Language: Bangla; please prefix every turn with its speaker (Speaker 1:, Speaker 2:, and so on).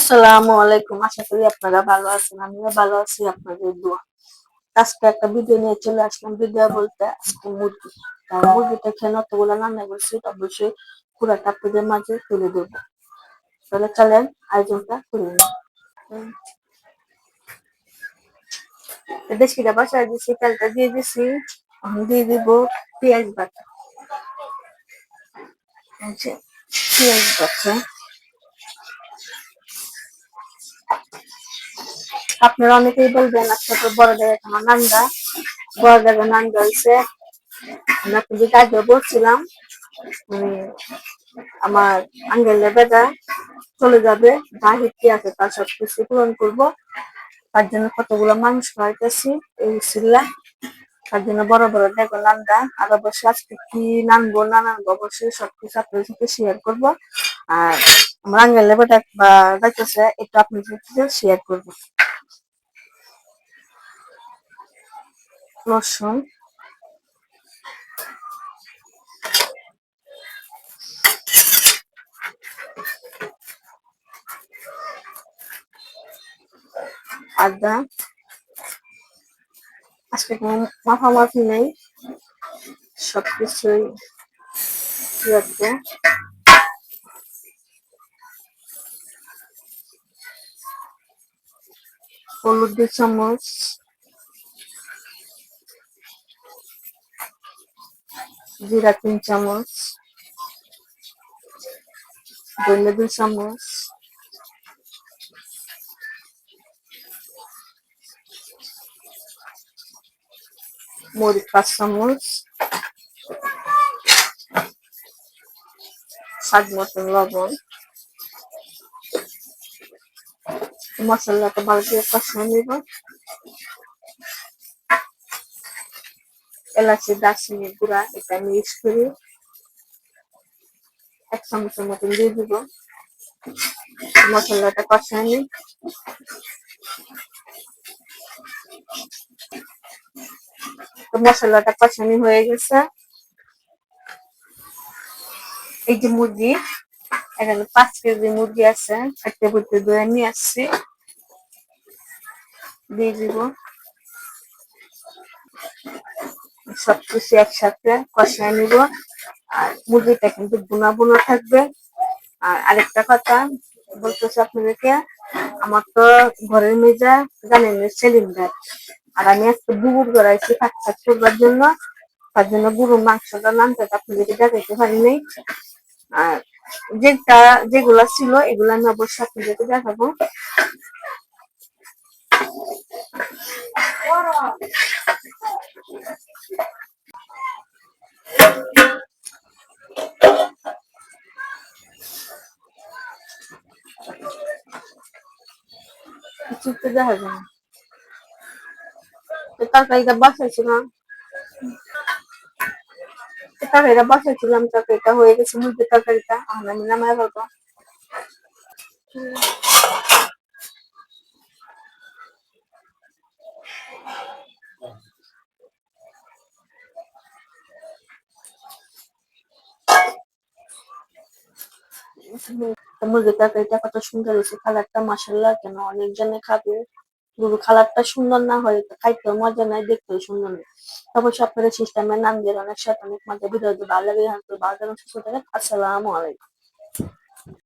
Speaker 1: আসসালামু আলাইকুম। আশা করি আপনারা ভালো আছেন। আমিও ভালো আছি আপনাদের দোয়া। আজকে একটা ভিডিও নিয়ে চলে আসলাম। ভিডিও বলতে আজকে মুরগি। মুরগিটা খেয়ে অতগুলো রান্না করছি, অবশ্যই পুরাটা আপনাদের মাঝে তুলে দেবো। তাহলে চলেন আয়োজনটা করে নিই। হুম, দেশকিটা বসায় দিছি, তেলটা দিয়ে দিছি। এখন দিয়ে দিব পেঁয়াজ বাটা। এই যে পেঁয়াজ বাটা। আপনারা অনেকেই বলবেন আজকে তো বড় জায়গায় আমার নান্দা, বড় জায়গায় নান্দা হয়েছে। আমি আপনাদের আগে বলছিলাম আমার আঙ্গেলের বেটা চলে যাবে, যা হিটে আছে তার সবকিছু পূরণ করবো। তার জন্য কতগুলো মানুষ খাওয়াইতেছি এই সিল্লা। তার জন্য বড় বড় দেখো নান্দা। আর অবশ্যই আজকে কি নানবো না নানবো অবশ্যই সবকিছু আপনাদের সাথে শেয়ার করবো। আর আমার আঙ্গেলের বেটা বা যাইতেছে এটা আপনাদের সাথে শেয়ার করবো। রসুন, আদা, আজকে কোনো মাখামাখি নেই, সবকিছুই রাখবো। হলুদ 2 চামচ, জিরা 3 চামচ, ধনিয়া 2 চামচ, মরিচ 5 চামচ, স্বাদ মতন লবণ। মশলাটা ভালো করে কষিয়ে নিব। এলাচি দারচিনি গুঁড়া এটা মিক্স করে 1 চামচের মতন দিয়ে দিব। মশলাটা কষিয়ে নিই। তো মশলাটা কষানি হয়ে গেছে। এই যে মুরগি, এখানে 5 কেজি মুরগি আছে, একটা বুঝতে ধরে নিয়ে আসছি, দিয়ে দিব। সবকিছু একসাথে কষিয়ে নিব। আর মুরগিটা কিন্তু বুনা বুনা থাকবে। আর আরেকটা কথা বলতেছি আপনাদেরকে, আমার তো ঘরের মেজা জানেন সিলিন্ডার। আর আমি একটা বুগুর গড়াইছি থাক থাক করবার জন্য। তার জন্য গরুর মাংসটা নামতে আপনাদেরকে দেখাইতে পারি নাই। আর যেটা যেগুলা ছিল এগুলা আমি অবশ্যই আপনাদেরকে দেখাবো। কিছু তো দেখা যায় না। তরকারিটা বসাইছিলাম, তরকারিটা বসাইছিলাম, তরকারিটা হয়ে গেছে, মুরগির তরকারিটা এখন আমি নামায় ফেলবো। মুরগির তরকারিটা কত সুন্দর হয়েছে, কালারটা মাশাআল্লাহ। কেন অনেকজনে খাবে, গরু কালারটা সুন্দর না হয় খাইতেও মজা নাই, দেখতেও সুন্দর নেই। অবশ্যই আপনারা সিস্টেমের নাম দিয়ে অনেক সাথে অনেক মজা। ভিডিও ভালো লাগে ভালো থাকেন, সুস্থ থাকেন। আসসালামু আলাইকুম।